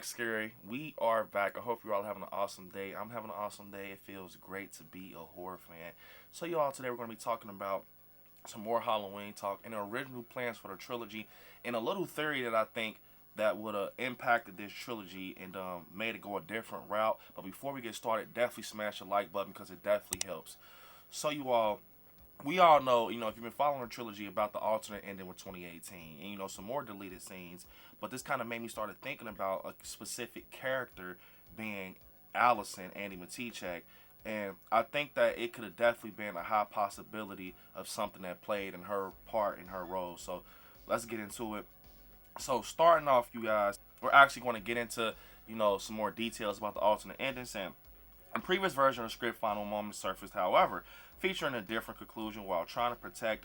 Scary. We are back. I hope you're all having an awesome day. I'm having an awesome day. It feels great to be a horror fan. So, y'all, today we're going to be talking about some more Halloween talk and the original plans for the trilogy and a little theory that I think that would have impacted this trilogy and made it go a different route. But before we get started, definitely smash the like button because it definitely helps. So, you all, we all know, if you've been following the trilogy about the alternate ending with 2018 and, some more deleted scenes, but this kind of made me started thinking about a specific character being Allison, Andy Matichak, and I think that it could have definitely been a high possibility of something that played in her part, in her role. So let's get into it. So starting off, you guys, we're actually going to get into, some more details about the alternate endings. And a previous version of the script, final moments surfaced, however, featuring a different conclusion. While trying to protect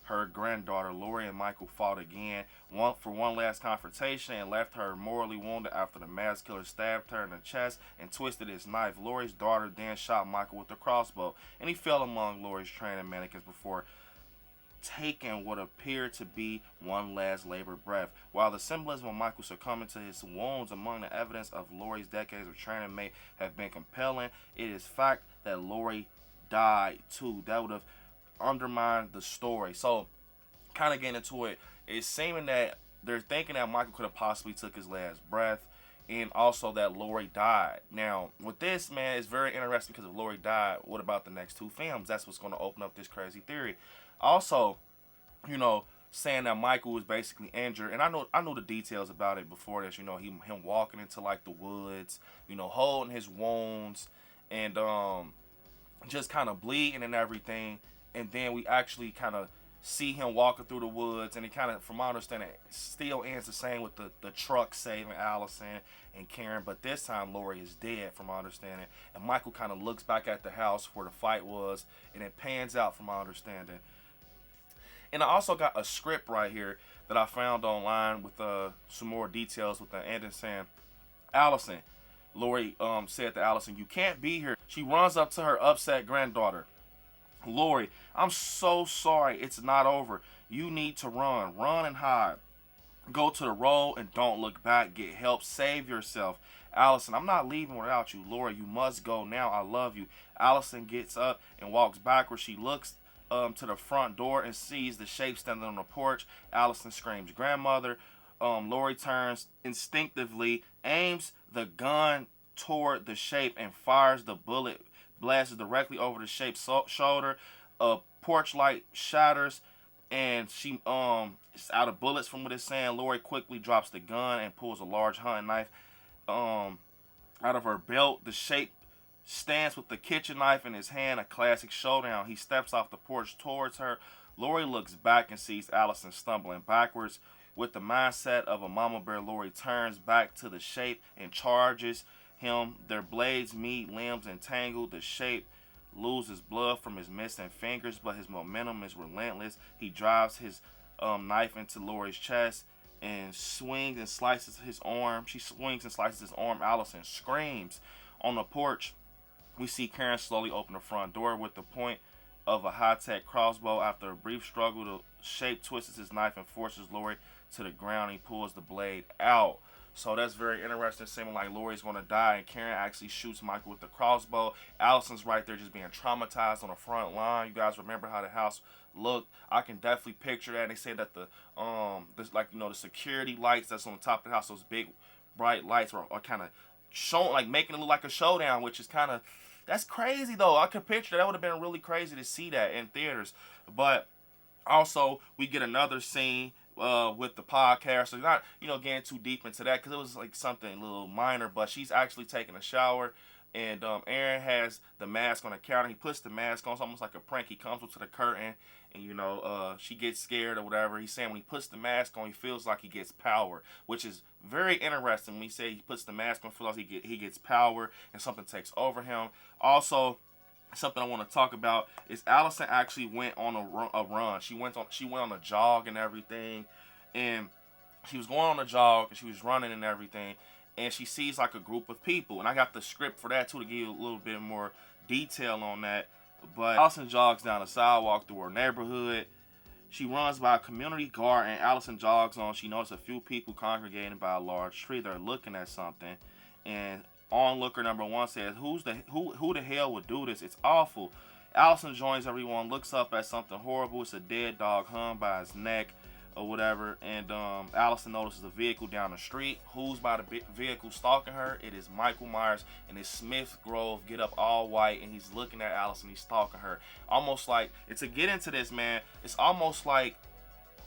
her granddaughter, Lori and Michael fought again for one last confrontation and left her mortally wounded after the mass killer stabbed her in the chest and twisted his knife. Lori's daughter then shot Michael with a crossbow, and he fell among Lori's training mannequins before taking what appeared to be one last labored breath. While the symbolism of Michael succumbing to his wounds among the evidence of Lori's decades of training may have been compelling, it is fact that Lori died too. That would have undermined the story. So, kind of getting into it, it's seeming that they're thinking that Michael could have possibly took his last breath, and also that Lori died. Now, with this, man, it's very interesting because if Lori died, what about the next two films? That's what's going to open up this crazy theory. Also, saying that Michael was basically injured, and I know the details about it before this. Him walking into like the woods, holding his wounds, and just kind of bleeding and everything. And then we actually kind of see him walking through the woods, and it kind of, from my understanding, still ends the same with the truck saving Allison and Karen, but this time Lori is dead, from my understanding. And Michael kind of looks back at the house where the fight was, and it pans out, from my understanding. And I also got a script right here that I found online with some more details with the ending saying, Allison, Lori said to Allison, "You can't be here." She runs up to her upset granddaughter. Lori, "I'm so sorry. It's not over. You need to run. Run and hide. Go to the road and don't look back. Get help. Save yourself." Allison, "I'm not leaving without you." Lori, "You must go now. I love you." Allison gets up and walks backwards. She looks to the front door and sees the shape standing on the porch. Allison screams, "Grandmother." Lori turns instinctively, aims the gun toward the shape, and fires. The bullet blasts directly over the shape's shoulder. A porch light shatters, and she is out of bullets from what it's saying. Lori quickly drops the gun and pulls a large hunting knife out of her belt. The shape stands with the kitchen knife in his hand, a classic showdown. He steps off the porch towards her. Lori looks back and sees Allison stumbling backwards. With the mindset of a mama bear, Lori turns back to the shape and charges him. Their blades meet, limbs entangled. The shape loses blood from his missing fingers, but his momentum is relentless. He drives his knife into Lori's chest and swings and slices his arm. She swings and slices his arm. Allison screams. On the porch, we see Karen slowly open the front door with the point of a high-tech crossbow. After a brief struggle, the shape twists his knife and forces Lori to the ground. He pulls the blade out. So that's very interesting, seeming like Lori's going to die, and Karen actually shoots Michael with the crossbow. Allison's right there just being traumatized on the front line. You guys remember how the house looked. I can definitely picture that. They say that the the security lights that's on the top of the house, those big bright lights are kind of showing, like making it look like a showdown, which is kind of, that's crazy though. I could picture that would have been really crazy to see that in theaters. But also we get another scene with the podcast, so not getting too deep into that because it was like something a little minor, but she's actually taking a shower, and Aaron has the mask on the counter. He puts the mask on. It's almost like a prank. He comes up to the curtain, and she gets scared or whatever. He's saying when he puts the mask on, he feels like he gets power, which is very interesting. When he say he puts the mask on, feels like he gets power and something takes over him. Also, something I want to talk about is Allison actually went on a run. She went on a jog and everything, and she was going on a jog and she was running and everything, and she sees like a group of people, and I got the script for that too to give you a little bit more detail on that. But Allison jogs down the sidewalk through her neighborhood. She runs by a community garden, and Allison jogs on. She notices a few people congregating by a large tree. They're looking at something, and onlooker number one says, who the hell would do this? It's awful." Allison joins everyone, looks up at something horrible. It's a dead dog hung by his neck or whatever, and Allison notices a vehicle down the street. Who's by the vehicle stalking her? It is Michael Myers in his Smith Grove get up all white, and he's looking at Allison. He's stalking her, almost like, and to get into this, man, it's almost like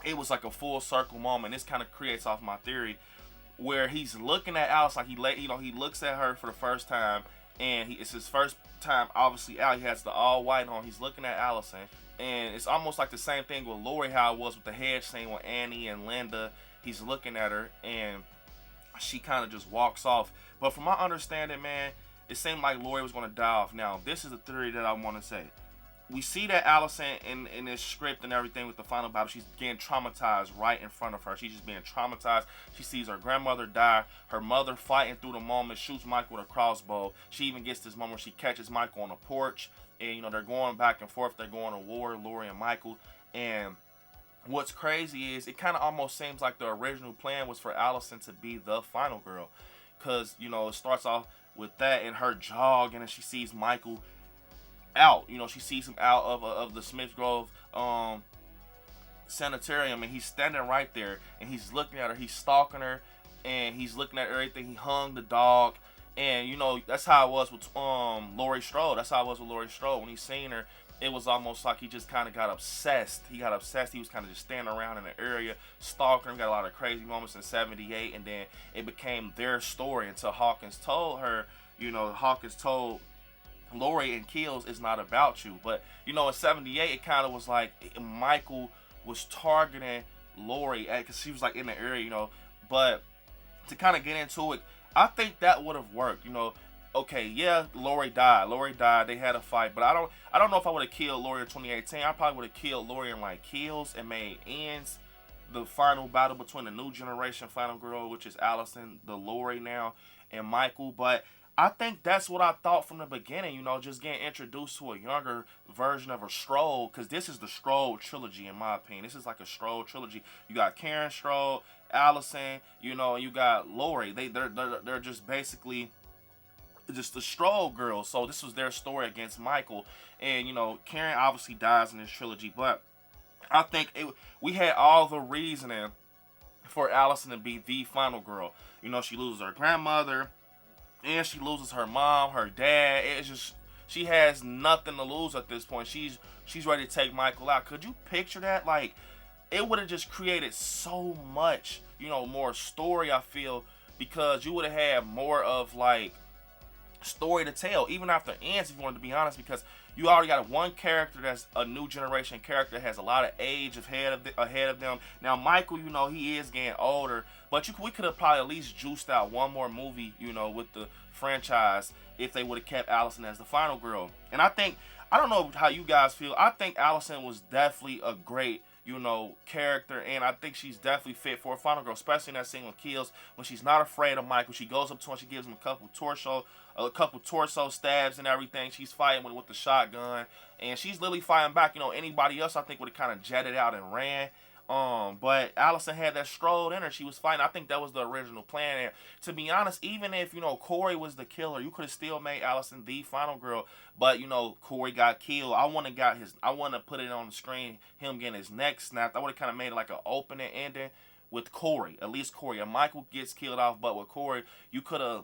it was like a full circle moment. This kind of creates off my theory where he's looking at Allison, like he looks at her for the first time, and it's his first time obviously out. He has the all white on. He's looking at Allison. And it's almost like the same thing with Lori, how it was with the hedge scene with Annie and Linda. He's looking at her, and she kind of just walks off. But from my understanding, man, it seemed like Lori was going to die off. Now, this is the theory that I want to say. We see that Allison in this script and everything with the final battle, she's getting traumatized right in front of her. She's just being traumatized. She sees her grandmother die. Her mother fighting through the moment, shoots Michael with a crossbow. She even gets this moment where she catches Michael on the porch. And, they're going back and forth. They're going to war, Lori and Michael. And what's crazy is it kind of almost seems like the original plan was for Allison to be the final girl. Because, it starts off with that and her jog, and then she sees Michael out. She sees him out of the Smith Grove sanitarium, and he's standing right there, and he's looking at her. He's stalking her, and he's looking at everything. He hung the dog. And, that's how it was with Laurie Strode. That's how it was with Laurie Strode. When he seen her, it was almost like he just kind of got obsessed. He got obsessed. He was kind of just standing around in the area, stalking her. Got a lot of crazy moments in 78. And then it became their story until Hawkins told her, Hawkins told Laurie and Kills, "It's not about you." But, in 78, it kind of was like Michael was targeting Laurie because she was like in the area, But to kind of get into it, I think that would have worked, Okay, yeah, Lori died. They had a fight, but I don't know if I would have killed Lori in 2018. I probably would have killed Lori in like Kills and made ends the final battle between the new generation final girl, which is Allison, the Lori now, and Michael. But I think that's what I thought from the beginning, just getting introduced to a younger version of a Strode, because this is the Strode trilogy, in my opinion. This is like a Strode trilogy. You got Karen Strode, Allison, and you got Lori. They're just basically just the Strode girls. So this was their story against Michael, and Karen obviously dies in this trilogy, but I think we had all the reasoning for Allison to be the final girl. She loses her grandmother, and she loses her mom, her dad. It's just, she has nothing to lose at this point. She's ready to take Michael out. Could you picture that? Like, it would have just created so much, more story, I feel, because you would have had more of, like, story to tell, even after ends, if you wanted to be honest, because you already got one character that's a new generation character, has a lot of age ahead of them. Now, Michael, he is getting older, but we could have probably at least juiced out one more movie, with the franchise if they would have kept Allison as the final girl. And I don't know how you guys feel. I think Allison was definitely a great, character, and I think she's definitely fit for a final girl, especially in that scene with Kills, when she's not afraid of Michael. She goes up to him, she gives him a couple torso stabs and everything. She's fighting with the shotgun, and she's literally fighting back. Anybody else I think would have kind of jetted out and ran. But Allison had that Strode in her. She was fighting. I think that was the original plan. And to be honest, even if, Corey was the killer, you could have still made Allison the final girl. But, Corey got killed. I want to put it on the screen, him getting his neck snapped. I would have kind of made it like an opening ending with Corey. At least Corey. And Michael gets killed off, but with Corey, you could have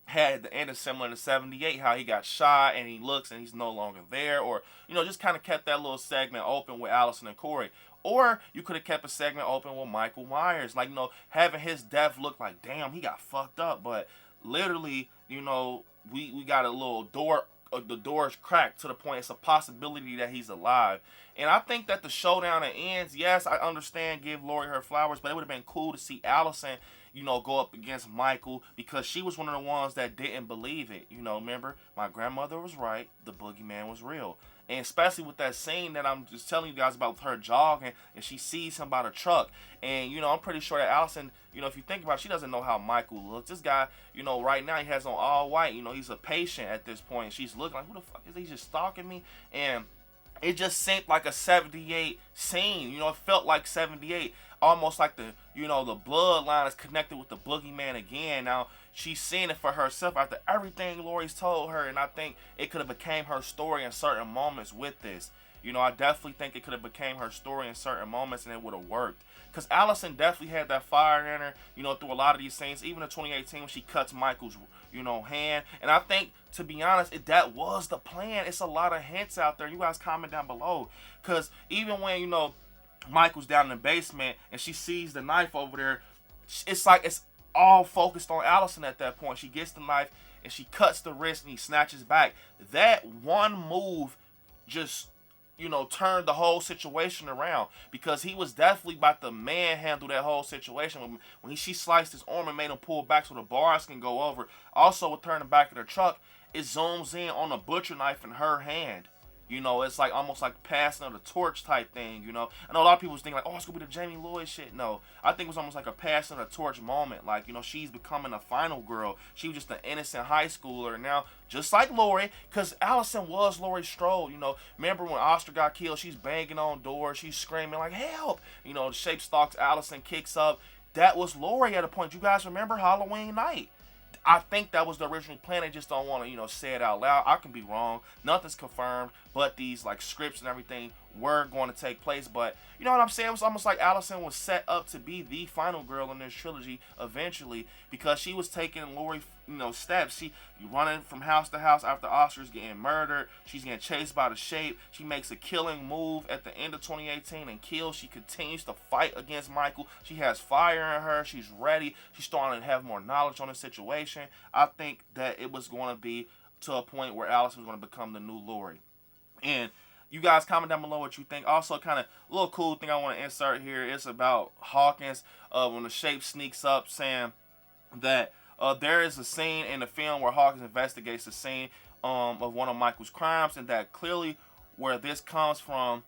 had the end is similar to 78, how he got shot and he looks and he's no longer there. Or, just kind of kept that little segment open with Allison and Corey. Or you could have kept a segment open with Michael Myers. Like, having his death look like, damn, he got fucked up. But literally, we got a little door, the door's cracked to the point it's a possibility that he's alive. And I think that the showdown that ends, yes, I understand, give Lori her flowers, but it would have been cool to see Allison, go up against Michael, because she was one of the ones that didn't believe it. Remember, my grandmother was right, the boogeyman was real. And especially with that scene that I'm just telling you guys about, with her jogging, and she sees him by the truck. And, I'm pretty sure that Allison, if you think about it, she doesn't know how Michael looks. This guy, right now he has on all white. He's a patient at this point. She's looking like, who the fuck is he? He's just stalking me? And it just seemed like a 78 scene. You know, it felt like 78. Almost like the bloodline is connected with the boogeyman again. Now, she's seeing it for herself after everything Lori's told her. And I think it could have became her story in certain moments with this. You know, I definitely think it could have became her story in certain moments and it would have worked. Because Allison definitely had that fire in her, you know, through a lot of these scenes. Even in 2018 when she cuts Michael's, hand. And I think, to be honest, that was the plan. It's a lot of hints out there. You guys comment down below. Because even when, Michael's down in the basement and she sees the knife over there, it's like it's all focused on Allison at that point. She gets the knife and she cuts the wrist and he snatches back. That one move just turned the whole situation around, because he was definitely about to manhandle that whole situation. When she sliced his arm and made him pull back so the bars can go over. Also, with turning back of the truck, it zooms in on a butcher knife in her hand. It's like almost like passing of the torch type thing. I know a lot of people think like, oh, it's gonna be the Jamie Lloyd shit. No, I think it was almost like a passing of the torch moment. Like, she's becoming a final girl. She was just an innocent high schooler now, just like Lori, because Allison was Laurie Strode. Remember when Oscar got killed? She's banging on doors. She's screaming like, help. The shape stalks Allison, kicks up. That was Lori at a point. You guys remember Halloween night? I think that was the original plan. They just don't want to, say it out loud. I can be wrong. Nothing's confirmed, but these like scripts and everything were going to take place. But you know what I'm saying? It was almost like Allison was set up to be the final girl in this trilogy eventually, because she was taking Lori, steps. She running from house to house after Oscar's getting murdered. She's getting chased by the Shape. She makes a killing move at the end of 2018 and kills. She continues to fight against Michael. She has fire in her. She's ready. She's starting to have more knowledge on the situation. I think that it was going to be to a point where Allison was going to become the new Lori. And you guys comment down below what you think. Also, kind of a little cool thing I want to insert here is about Hawkins. When the Shape sneaks up, saying that there is a scene in the film where Hawkins investigates the scene of one of Michael's crimes, and that clearly where this comes from.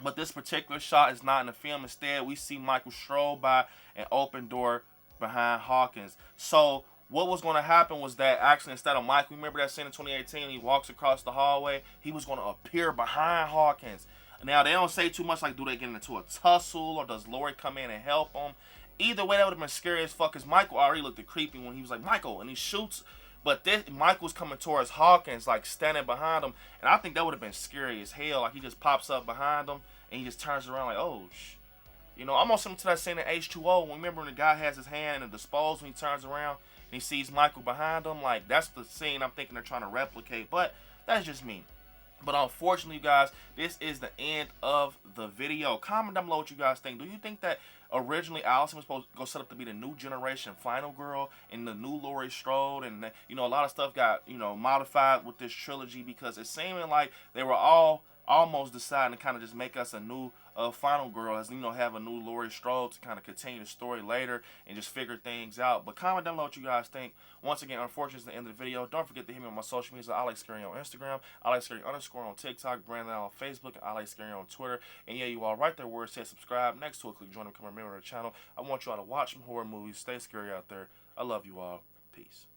But this particular shot is not in the film. Instead, we see Michael stroll by an open door behind Hawkins. So what was going to happen was that actually, instead of Michael, remember that scene in 2018, he walks across the hallway, he was going to appear behind Hawkins. Now, they don't say too much, like, do they get into a tussle, or does Lori come in and help him? Either way, that would have been scary as fuck, because Michael already looked creepy when he was like, Michael, and he shoots. But this, Michael's coming towards Hawkins, like, standing behind him, and I think that would have been scary as hell. Like, he just pops up behind him, and he just turns around like, oh, almost similar to that scene in H2O. Remember when the guy has his hand in the disposal, and he turns around, and he sees Michael behind him? Like, that's the scene I'm thinking they're trying to replicate, but that's just me. But unfortunately, you guys, this is the end of the video. Comment down below what you guys think. Do you think that originally Allison was supposed to go set up to be the new generation final girl and the new Laurie Strode, and a lot of stuff got modified with this trilogy, because it seemed like they were all almost deciding to kind of just make us a new final girl, as have a new Laurie Strode to kind of continue the story later and just figure things out. But comment down below what you guys think. Once again, unfortunately, it's the end of the video. Don't forget to hit me on my social media. ILIKESCARY on Instagram, ILIKESCARY _ on TikTok, Brandon on Facebook, and ILIKESCARY on Twitter. And yeah, you all right there where it says subscribe. Next to it, click join and become a member of the channel. I want you all to watch some horror movies. Stay scary out there. I love you all. Peace.